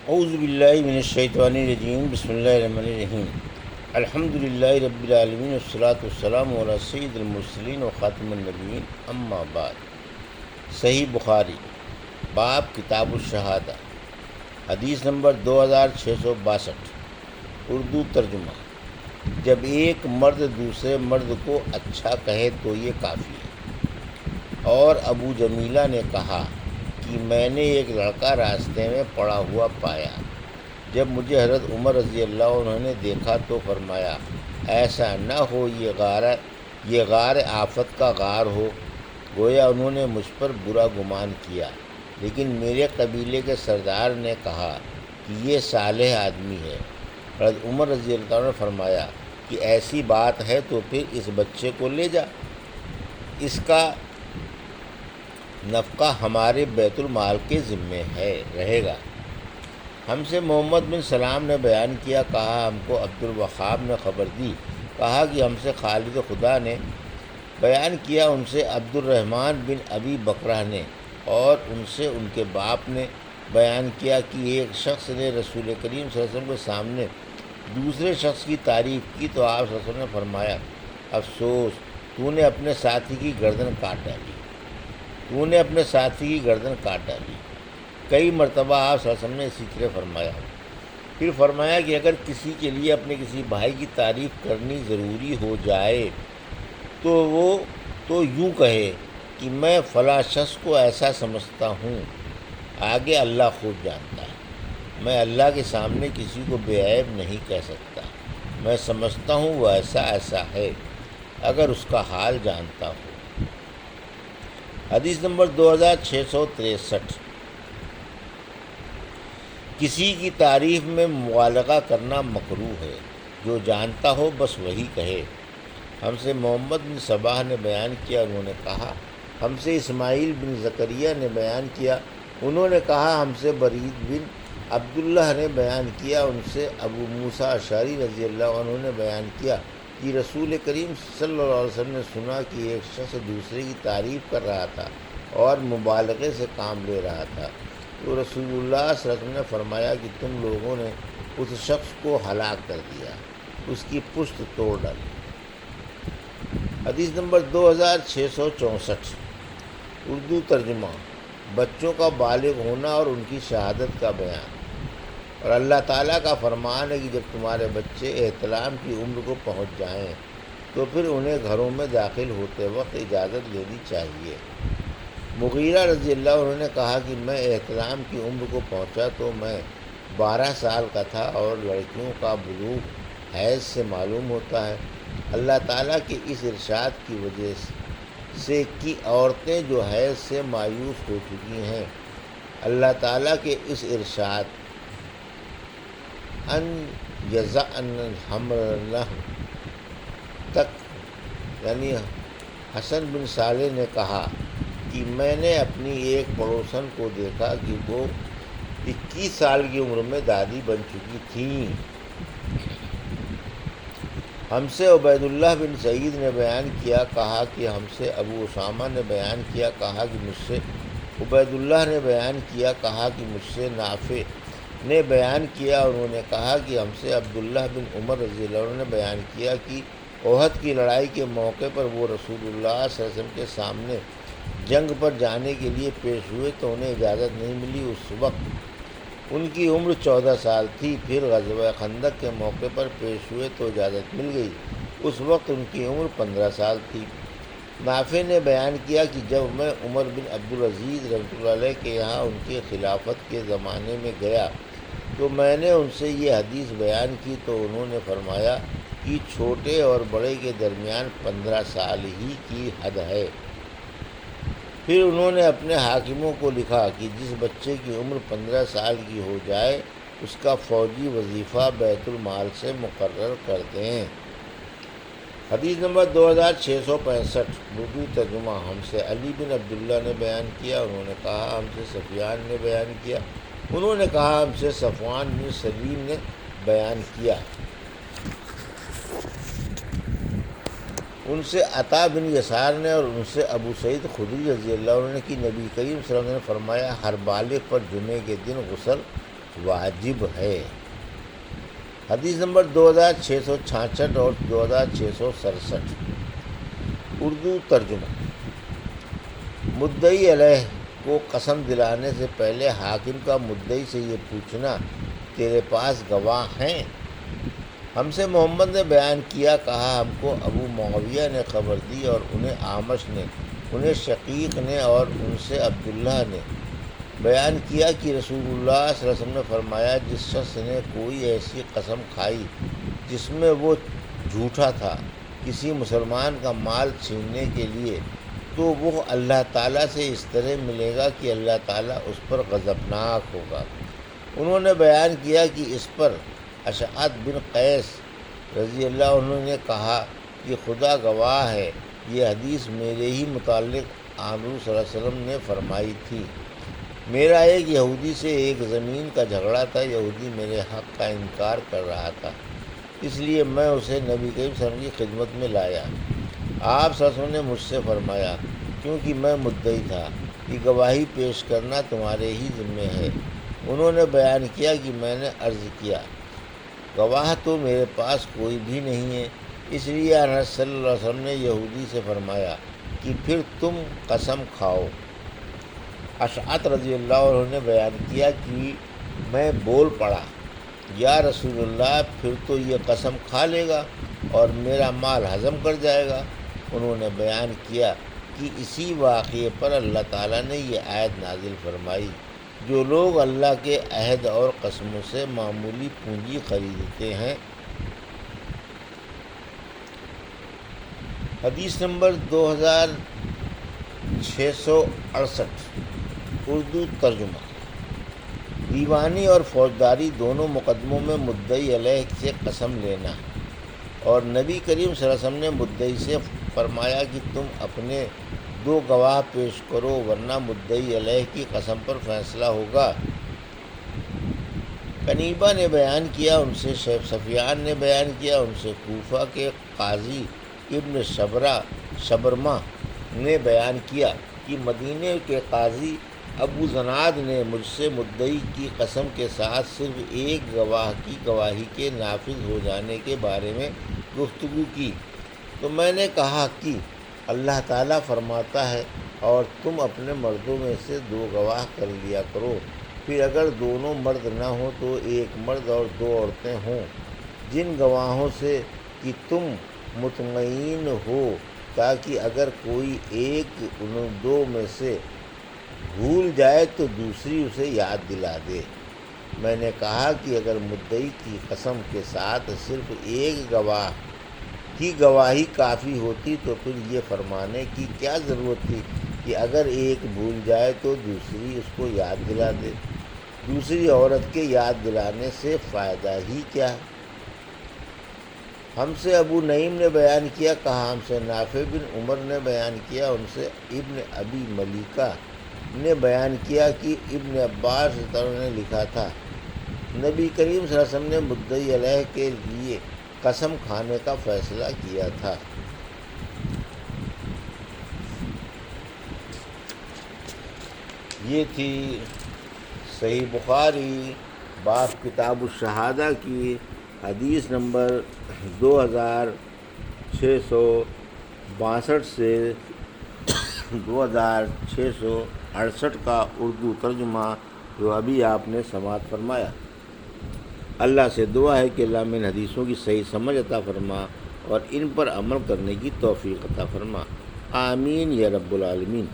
اعوذ باللہ من الشیطان الرجیم، بسم اللہ الرحمن الرحیم۔ الحمد للہ رب العالمین، والصلاۃ والسلام علی سید المرسلین و خاتم النبیین، اما بعد۔ صحیح بخاری، باب کتاب الشہادہ، حدیث نمبر 2662، اردو ترجمہ۔ جب ایک مرد دوسرے مرد کو اچھا کہے تو یہ کافی ہے۔ اور ابو جمیلہ نے کہا کہ میں نے ایک لڑکا راستے میں پڑا ہوا پایا۔ جب مجھے حضرت عمر رضی اللہ عنہ نے دیکھا تو فرمایا، ایسا نہ ہو یہ غار آفت کا غار ہو۔ گویا انہوں نے مجھ پر برا گمان کیا، لیکن میرے قبیلے کے سردار نے کہا کہ یہ صالح آدمی ہے۔ حضرت عمر رضی اللہ عنہ نے فرمایا کہ ایسی بات ہے تو پھر اس بچے کو لے جا، اس کا نفقہ ہمارے بیت المال کے ذمے رہے گا۔ ہم سے محمد بن سلام نے بیان کیا، کہا ہم کو عبد الوہاب نے خبر دی، کہا کہ ہم سے خالد خدا نے بیان کیا، ان سے عبد الرحمن بن ابی بکرہ نے، اور ان سے ان کے باپ نے بیان کیا کہ ایک شخص نے رسول کریم صلی اللہ علیہ وسلم کے سامنے دوسرے شخص کی تعریف کی تو آپ صلی اللہ علیہ وسلم نے فرمایا، افسوس، تو نے اپنے ساتھی کی گردن کاٹ ڈالی، تو نے اپنے ساتھی کی گردن کاٹ ڈالی۔ کئی مرتبہ آپ صلی اللہ علیہ وسلم نے اسی طرح فرمایا۔ پھر فرمایا کہ اگر کسی کے لیے اپنے کسی بھائی کی تعریف کرنی ضروری ہو جائے تو وہ تو یوں کہے کہ میں فلاں شخص کو ایسا سمجھتا ہوں، آگے اللہ خوب جانتا ہے۔ میں اللہ کے سامنے کسی کو بے عیب نہیں کہہ سکتا، میں سمجھتا ہوں وہ ایسا ایسا ہے، اگر اس کا حال جانتا ہوں۔ حدیث نمبر 2663، کسی کی تعریف میں مبالغہ کرنا مکروہ ہے، جو جانتا ہو بس وہی کہے۔ ہم سے محمد بن صباح نے بیان کیا، انہوں نے کہا ہم سے اسماعیل بن زکریا نے بیان کیا، انہوں نے کہا ہم سے برید بن عبداللہ نے بیان کیا، ان سے ابو موسیٰ اشعری رضی اللہ عنہ نے بیان کیا کہ رسول کریم صلی اللہ علیہ وسلم نے سنا کہ ایک شخص دوسرے کی تعریف کر رہا تھا اور مبالغے سے کام لے رہا تھا، تو رسول اللہ صلی اللہ علیہ وسلم نے فرمایا کہ تم لوگوں نے اس شخص کو ہلاک کر دیا، اس کی پشت توڑ ڈالی۔ حدیث نمبر 2664، اردو ترجمہ۔ بچوں کا بالغ ہونا اور ان کی شہادت کا بیان۔ اور اللہ تعالیٰ کا فرمان ہے کہ جب تمہارے بچے احتلام کی عمر کو پہنچ جائیں تو پھر انہیں گھروں میں داخل ہوتے وقت اجازت لینی چاہیے۔ مغیرہ رضی اللہ عنہ نے کہا کہ میں احتلام کی عمر کو پہنچا تو میں 12 سال کا تھا، اور لڑکیوں کا بلوغ حیض سے معلوم ہوتا ہے۔ اللہ تعالیٰ کے اس ارشاد کی وجہ سے کہ عورتیں جو حیض سے مایوس ہو چکی ہیں، اللہ تعالیٰ کے اس ارشاد ان یضعن حملہن تک، یعنی حسن بن صالح نے کہا کہ میں نے اپنی ایک پڑوسن کو دیکھا کہ وہ 21 سال کی عمر میں دادی بن چکی تھیں۔ ہم سے عبید اللہ بن سعید نے بیان کیا، کہا کہ ہم سے ابو اسامہ نے بیان کیا، کہا کہ مجھ سے عبید اللہ نے بیان کیا، کہا کہ مجھ سے نافع نے بیان کیا، انہوں نے کہا کہ ہم سے عبداللہ بن عمر رضی اللہ عنہ نے بیان کیا کہ احد کی لڑائی کے موقع پر وہ رسول اللہ صلی اللہ علیہ وسلم کے سامنے جنگ پر جانے کے لیے پیش ہوئے تو انہیں اجازت نہیں ملی۔ اس وقت ان کی عمر 14 سال تھی۔ پھر غزوہ خندق کے موقع پر پیش ہوئے تو اجازت مل گئی، اس وقت ان کی عمر 15 سال تھی۔ نافع نے بیان کیا کہ جب میں عمر بن عبدالعزیز رحمۃ اللہ علیہ کے یہاں ان کی خلافت کے زمانے میں گیا تو میں نے ان سے یہ حدیث بیان کی تو انہوں نے فرمایا کہ چھوٹے اور بڑے کے درمیان 15 سال ہی کی حد ہے۔ پھر انہوں نے اپنے حاکموں کو لکھا کہ جس بچے کی عمر 15 سال کی ہو جائے اس کا فوجی وظیفہ بیت المال سے مقرر کر دیں۔ حدیث نمبر 2665، اردو ترجمہ۔ ہم سے علی بن عبداللہ نے بیان کیا، انہوں نے کہا ہم سے سفیان نے بیان کیا، انہوں نے کہا ہم سے صفوان بن سلیم نے بیان کیا، ان سے عطا بن یسار نے، اور ان سے ابو سعید خدری رضی اللہ عنہ نے کہ نبی کریم صلی اللہ علیہ وسلم نے فرمایا، ہر بالغ پر جمعے کے دن غسل واجب ہے۔ حدیث نمبر 2666 اور 2667۔ اردو ترجمہ۔ مدعی علیہ کو قسم دلانے سے پہلے حاکم کا مدعی سے یہ پوچھنا، تیرے پاس گواہ ہیں؟ ہم سے محمد نے بیان کیا، کہا ہم کو ابو معاویہ نے خبر دی اور انہیں اعمش نے، انہیں شقیق نے اور ان سے عبداللہ نے بیان کیا کہ رسول اللہ صلی اللہ علیہ وسلم نے فرمایا، جس شخص نے کوئی ایسی قسم کھائی جس میں وہ جھوٹا تھا کسی مسلمان کا مال چھیننے کے لیے، تو وہ اللہ تعالیٰ سے اس طرح ملے گا کہ اللہ تعالیٰ اس پر غضبناک ہوگا۔ انہوں نے بیان کیا کہ اس پر اشعث بن قیس رضی اللہ عنہ نے کہا کہ خدا گواہ ہے، یہ حدیث میرے ہی متعلق حضور صلی اللہ علیہ وسلم نے فرمائی تھی۔ میرا ایک یہودی سے ایک زمین کا جھگڑا تھا، یہودی میرے حق کا انکار کر رہا تھا، اس لیے میں اسے نبی کریم صلی اللہ علیہ وسلم کی خدمت میں لایا۔ آپ صلی اللہ علیہ وسلم نے مجھ سے فرمایا، کیونکہ میں مدعی تھا کہ گواہی پیش کرنا تمہارے ہی ذمہ ہے۔ انہوں نے بیان کیا کہ میں نے عرض کیا، گواہ تو میرے پاس کوئی بھی نہیں ہے۔ اس لیے انس صلی اللہ علیہ وسلم نے یہودی سے فرمایا کہ پھر تم قسم کھاؤ۔ اشعث رضی اللہ عنہ نے بیان کیا کہ میں بول پڑا، یا رسول اللہ، پھر تو یہ قسم کھا لے گا اور میرا مال ہضم کر جائے گا۔ انہوں نے بیان کیا کہ اسی واقعے پر اللہ تعالیٰ نے یہ آیت نازل فرمائی، جو لوگ اللہ کے عہد اور قسموں سے معمولی پونجی خریدتے ہیں۔ حدیث نمبر 2668۔ اردو ترجمہ۔ دیوانی اور فوجداری دونوں مقدموں میں مدعی علیہ سے قسم لینا، اور نبی کریم صلی اللہ علیہ وسلم نے مدعی سے فرمایا کہ تم اپنے 2 گواہ پیش کرو ورنہ مدعی علیہ کی قسم پر فیصلہ ہوگا۔ قنیبہ نے بیان کیا، ان سے شیخ سفیان نے بیان کیا، ان سے کوفہ کے قاضی ابن شبرمہ نے بیان کیا کہ مدینے کے قاضی ابو زناد نے مجھ سے مدعی کی قسم کے ساتھ صرف ایک گواہ کی گواہی کے نافذ ہو جانے کے بارے میں گفتگو کی، تو میں نے کہا کہ اللہ تعالیٰ فرماتا ہے، اور تم اپنے مردوں میں سے 2 گواہ کر لیا کرو، پھر اگر دونوں مرد نہ ہوں تو ایک مرد اور 2 عورتیں ہوں، جن گواہوں سے کہ تم مطمئن ہو، تاکہ اگر کوئی ایک ان 2 میں سے بھول جائے تو دوسری اسے یاد دلا دے۔ میں نے کہا کہ اگر مدعی کی قسم کے ساتھ صرف ایک گواہ کی گواہی کافی ہوتی تو پھر یہ فرمانے کی کیا ضرورت تھی کہ اگر ایک بھول جائے تو دوسری اس کو یاد دلا دے؟ دوسری عورت کے یاد دلانے سے فائدہ ہی کیا ہے؟ ہم سے ابو نعیم نے بیان کیا، کہا ہم سے نافع بن عمر نے بیان کیا، ان سے ابن ابی ملیکہ نے بیان کیا کہ ابن عباس نے لکھا تھا، نبی کریم صلی اللہ علیہ وسلم نے مدعی علیہ کے لیے قسم کھانے کا فیصلہ کیا تھا۔ یہ تھی صحیح بخاری باب کتاب الشہادہ کی حدیث نمبر 2662 سے 2668 کا اردو ترجمہ، جو ابھی آپ نے سماعت فرمایا۔ اللہ سے دعا ہے کہ اللہ میں ان حدیثوں کی صحیح سمجھ عطا فرما اور ان پر عمل کرنے کی توفیق عطا فرما۔ آمین یا رب العالمین۔